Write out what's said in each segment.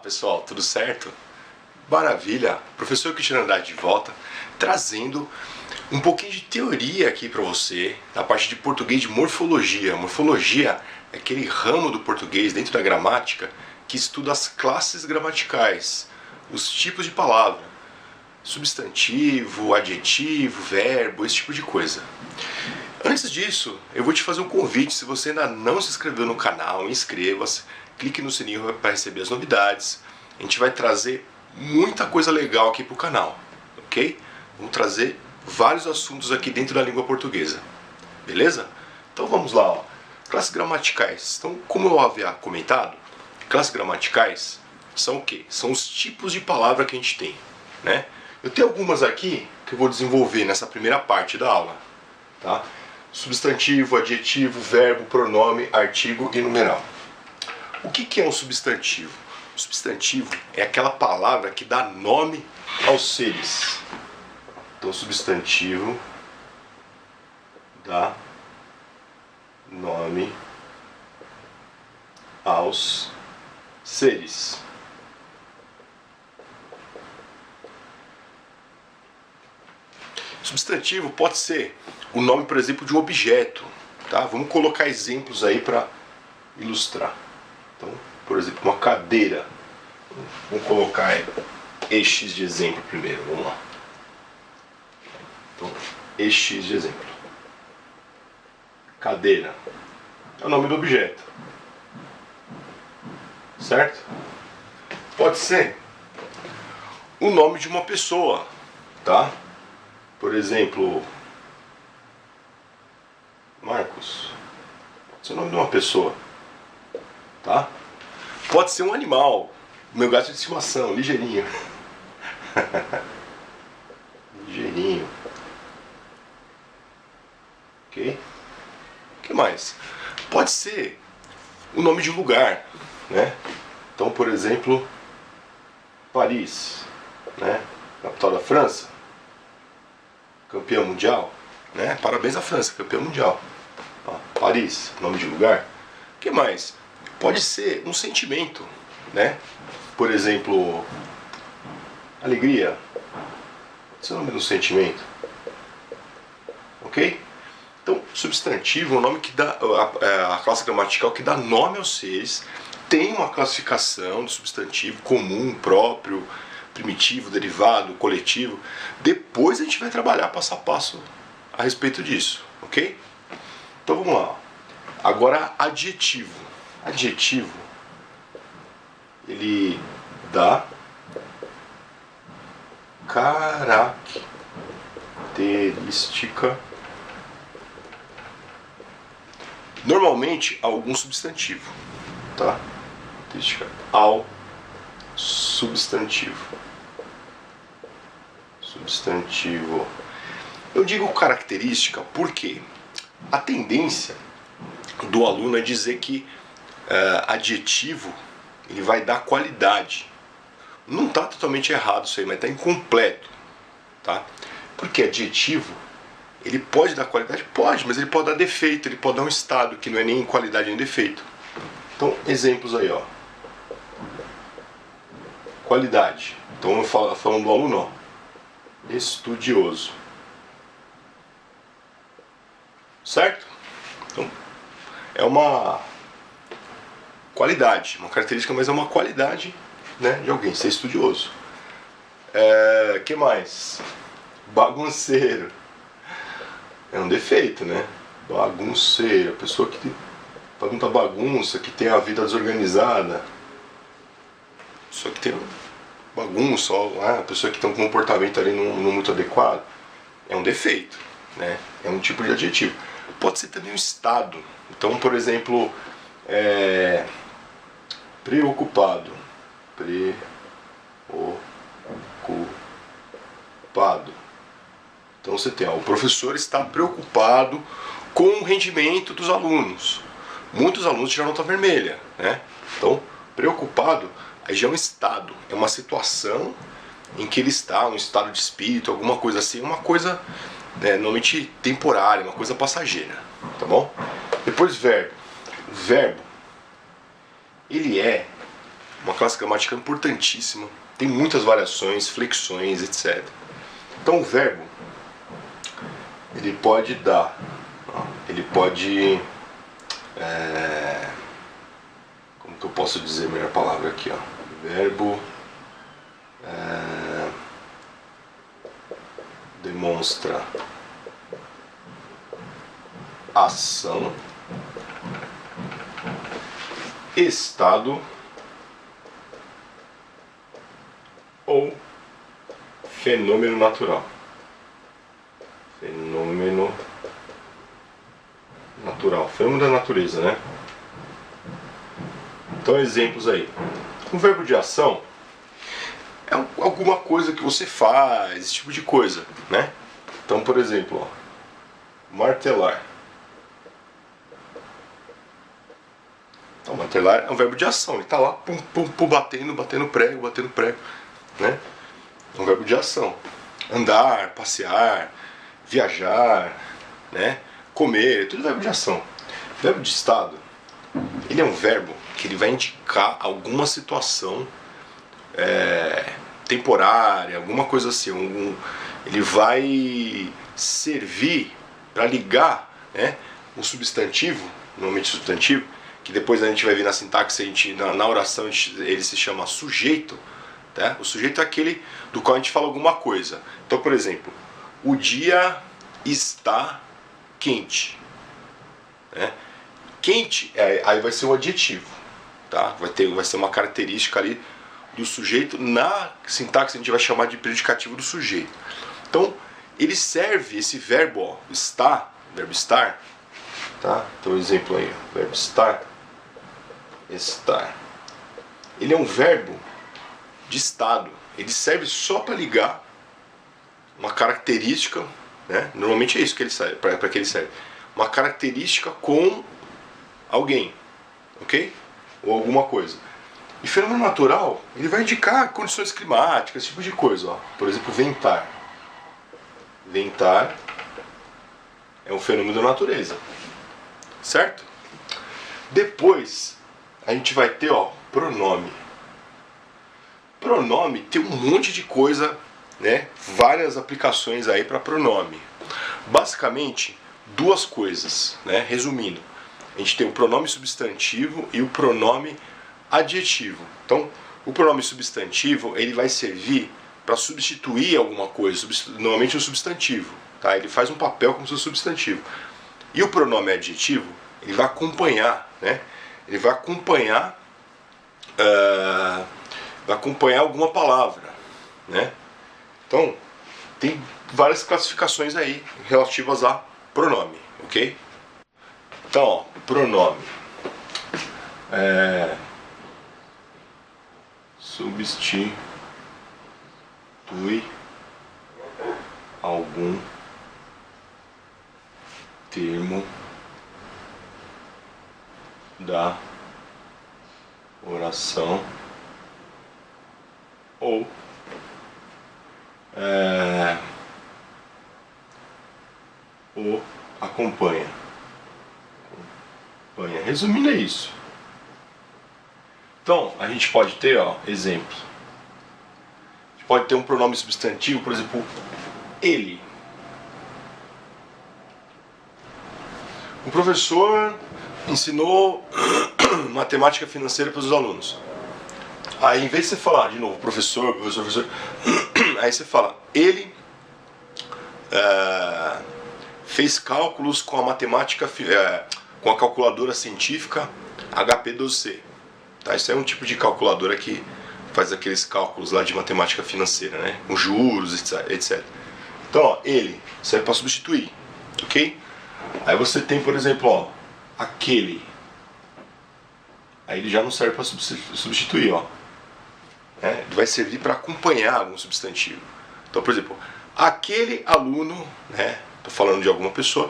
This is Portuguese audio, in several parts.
pessoal, tudo certo? Maravilha! Professor Cristiano Andrade de volta, trazendo um pouquinho de teoria aqui para você, na parte de português de morfologia. Morfologia é aquele ramo do português dentro da gramática que estuda as classes gramaticais, os tipos de palavra, substantivo, adjetivo, verbo, esse tipo de coisa. Antes disso, eu vou te fazer um convite. Se você ainda não se inscreveu no canal, inscreva-se, clique no sininho para receber as novidades. A gente vai trazer muita coisa legal aqui para o canal, ok? Vamos trazer vários assuntos aqui dentro da língua portuguesa, beleza? Então vamos lá, ó. Classes gramaticais. Então, como eu havia comentado, classes gramaticais são o quê? São os tipos de palavra que a gente tem, né? Eu tenho algumas aqui que eu vou desenvolver nessa primeira parte da aula, tá? Substantivo, adjetivo, verbo, pronome, artigo e numeral. O que é um substantivo? O substantivo é aquela palavra que dá nome aos seres. Então, substantivo dá nome aos seres. Substantivo pode ser o nome, por exemplo, de um objeto, tá? Vamos colocar exemplos aí para ilustrar. Então, por exemplo, uma cadeira. Vamos colocar estes de exemplo primeiro, vamos lá. Então, estes de exemplo. Cadeira é o nome do objeto, certo? Pode ser o nome de uma pessoa, tá? Por exemplo, Marcos. Pode ser o nome de uma pessoa, tá? Pode ser um animal. O meu gato de estimação, ligeirinho. Ligeirinho. Ok? O que mais? Pode ser o nome de um lugar, né? Então, por exemplo, Paris, né? Capital da França. Campeão mundial, né? Parabéns à França, campeão mundial. Ó, Paris, nome de lugar. O que mais? Pode ser um sentimento, né? Por exemplo, alegria. Pode ser o nome do sentimento. Ok? Então, substantivo é o nome que dá, a classe gramatical que dá nome aos seres. Tem uma classificação de substantivo comum, próprio, primitivo, derivado, coletivo. Depois a gente vai trabalhar passo a passo a respeito disso, ok? Então vamos lá. Agora, adjetivo. Adjetivo, ele dá característica normalmente a algum substantivo, tá? Característica ao substantivo. Substantivo. Eu digo característica porque a tendência do aluno é dizer que adjetivo ele vai dar qualidade. Não está totalmente errado isso aí, mas está incompleto, tá? Porque adjetivo ele pode dar qualidade? Pode, mas ele pode dar defeito, ele pode dar um estado que não é nem qualidade nem defeito. Então, exemplos aí, ó. Qualidade. Então eu falando do aluno, ó. Estudioso. Certo? Então, é uma qualidade, uma característica, mas é uma qualidade, né, de alguém, ser estudioso. Que mais? Bagunceiro. É um defeito, né? Bagunceiro, a pessoa que faz muita bagunça, que tem a vida desorganizada. Pessoa que tem bagunça, a pessoa que tem um comportamento ali não muito adequado. É um defeito, né? É um tipo de adjetivo. Pode ser também um estado. Então, por exemplo, preocupado. Preocupado. Então você tem, ó, o professor está preocupado com o rendimento dos alunos. Muitos alunos tiraram nota vermelha, né? Então, preocupado aí já é um estado, é uma situação em que ele está, um estado de espírito, alguma coisa assim, uma coisa normalmente temporária, uma coisa passageira, tá bom? Depois verbo. Verbo, ele é uma classe gramatical importantíssima, tem muitas variações, flexões, etc. Então o verbo, ele pode dar, ele pode, como que eu posso dizer a melhor palavra aqui, ó? Verbo demonstra ação, estado ou fenômeno natural. Fenômeno natural, fenômeno da natureza, né? Então, exemplos aí. Um verbo de ação é alguma coisa que você faz, esse tipo de coisa, né? Então, por exemplo, ó, martelar. Então, martelar é um verbo de ação, ele está lá, pum, pum, pum, batendo prego, né? É um verbo de ação. Andar, passear, viajar, né? Comer, tudo verbo de ação. Verbo de estado, ele é um verbo que ele vai indicar alguma situação temporária, alguma coisa assim. Ele vai servir para ligar, né, um substantivo, normalmente substantivo, que depois a gente vai ver na sintaxe, na oração ele se chama sujeito. Tá? O sujeito é aquele do qual a gente fala alguma coisa. Então, por exemplo, o dia está quente. Né? Quente, aí vai ser um adjetivo. Tá? Vai ser uma característica ali do sujeito. Na sintaxe a gente vai chamar de predicativo do sujeito. Então, ele serve, esse verbo, ó, estar, verbo estar. Tá? Então, exemplo aí, verbo estar. Ele é um verbo de estado. Ele serve só para ligar uma característica, né? Normalmente é isso que ele serve, para que ele serve. Uma característica com alguém, ok? Ou alguma coisa. E fenômeno natural, ele vai indicar condições climáticas, esse tipo de coisa. Ó. Por exemplo, ventar. Ventar é um fenômeno da natureza, certo? Depois a gente vai ter, ó, pronome. Pronome tem um monte de coisa, né? Várias aplicações aí para pronome. Basicamente, duas coisas, né? Resumindo, a gente tem o pronome substantivo e o pronome adjetivo. Então, o pronome substantivo, ele vai servir para substituir alguma coisa, normalmente um substantivo, tá? Ele faz um papel como se fosse substantivo. E o pronome adjetivo, ele vai acompanhar, né? Ele vai acompanhar alguma palavra, né? Então, tem várias classificações aí relativas a pronome, ok? Então, ó, pronome substitui algum termo da oração ou acompanha. Resumindo, é isso. Então, a gente pode ter, ó, exemplos. A gente pode ter um pronome substantivo, por exemplo, ele. O professor ensinou matemática financeira para os alunos. Aí, em vez de você falar, de novo, professor, aí você fala, ele fez cálculos com a matemática, com a calculadora científica HP12C. Tá? Isso é um tipo de calculadora que faz aqueles cálculos lá de matemática financeira, né? Com juros, etc. Então, ó, ele serve para substituir, ok? Aí você tem, por exemplo, ó, aquele. Aí ele já não serve para substituir, ó. Ele vai servir para acompanhar algum substantivo. Então, por exemplo, aquele aluno, né? Tô falando de alguma pessoa,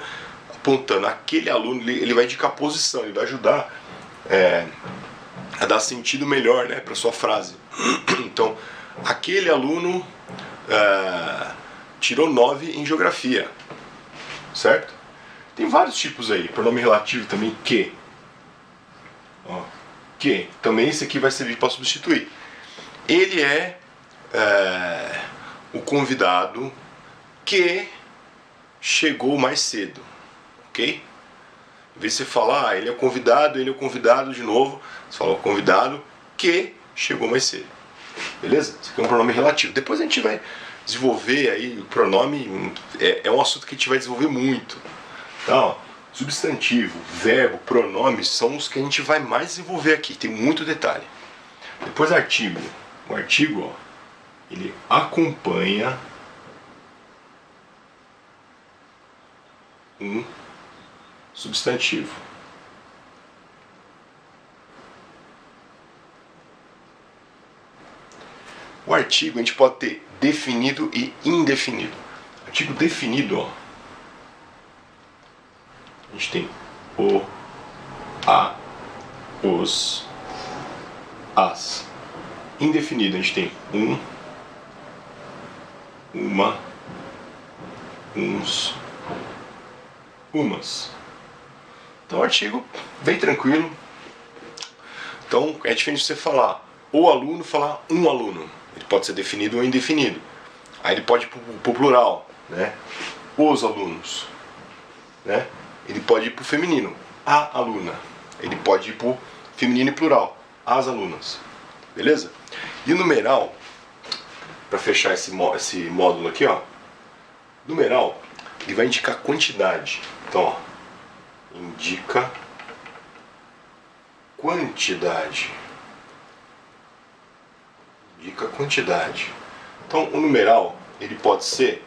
apontando aquele aluno, ele vai indicar posição, ele vai ajudar a dar sentido melhor, né, para sua frase. Então, aquele aluno tirou 9 em geografia, certo? Tem vários tipos aí. Pronome relativo também, que. Ó, que também esse aqui vai servir para substituir. Ele é o convidado que chegou mais cedo, ok? Em vez de você falar, ele é o convidado de novo, você fala o convidado que chegou mais cedo. Beleza? Isso aqui é um pronome relativo. Depois a gente vai desenvolver aí o pronome, é um assunto que a gente vai desenvolver muito. Então, substantivo, verbo, pronomes são os que a gente vai mais desenvolver aqui, tem muito detalhe. Depois artigo. O artigo, ó, ele acompanha um substantivo. O artigo a gente pode ter definido e indefinido. Artigo definido, ó, a gente tem o, a, os, as. Indefinido a gente tem um, uma, uns, umas. Então o artigo bem tranquilo. Então é diferente de você falar o aluno, falar um aluno. Ele pode ser definido ou indefinido. Aí ele pode ir para o plural, né? Os alunos, né? Ele pode ir para o feminino, a aluna. Ele pode ir para o feminino e plural, as alunas. Beleza? E o numeral, para fechar esse módulo aqui, ó, numeral, ele vai indicar quantidade. Então, ó, indica quantidade. Indica quantidade. Então, o numeral, ele pode ser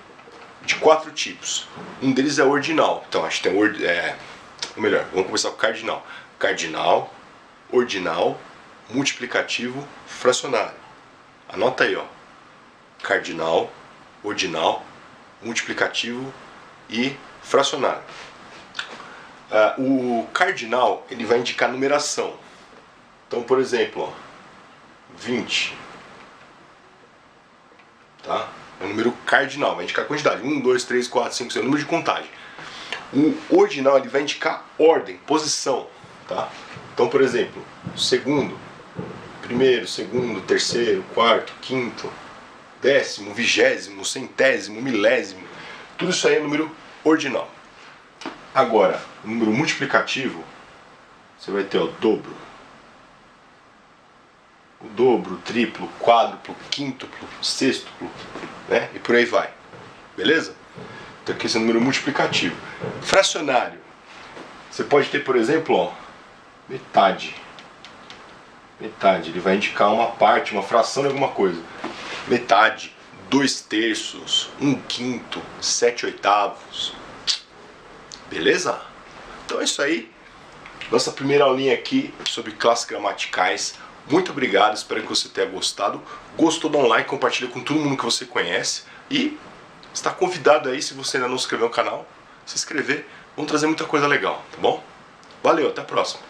de 4 tipos. Um deles é ordinal. Então, acho que tem ou melhor, vamos começar com cardinal. Cardinal, ordinal, multiplicativo, fracionário. Anota aí, ó. Cardinal, ordinal, multiplicativo e fracionário. O cardinal, ele vai indicar numeração. Então, por exemplo, ó, 20. Tá? É um número cardinal, vai indicar a quantidade. 1, 2, 3, 4, 5, 6, é o número de contagem. O ordinal, ele vai indicar ordem, posição. Tá? Então, por exemplo, segundo, primeiro, segundo, terceiro, quarto, quinto, décimo, vigésimo, centésimo, milésimo. Tudo isso aí é número ordinal. Agora, o número multiplicativo, você vai ter o dobro. O dobro, triplo, quádruplo, quíntuplo, sextuplo, né? E por aí vai. Beleza? Então aqui esse é o número multiplicativo. Fracionário. Você pode ter, por exemplo, ó, metade. Metade, ele vai indicar uma parte, uma fração de alguma coisa. Metade, 2/3, 1/5, 7/8. Beleza? Então é isso aí. Nossa primeira aulinha aqui sobre classes gramaticais. Muito obrigado, espero que você tenha gostado. Gostou, dá um like, compartilha com todo mundo que você conhece. E está convidado aí, se você ainda não se inscreveu no canal, se inscrever. Vamos trazer muita coisa legal, tá bom? Valeu, até a próxima.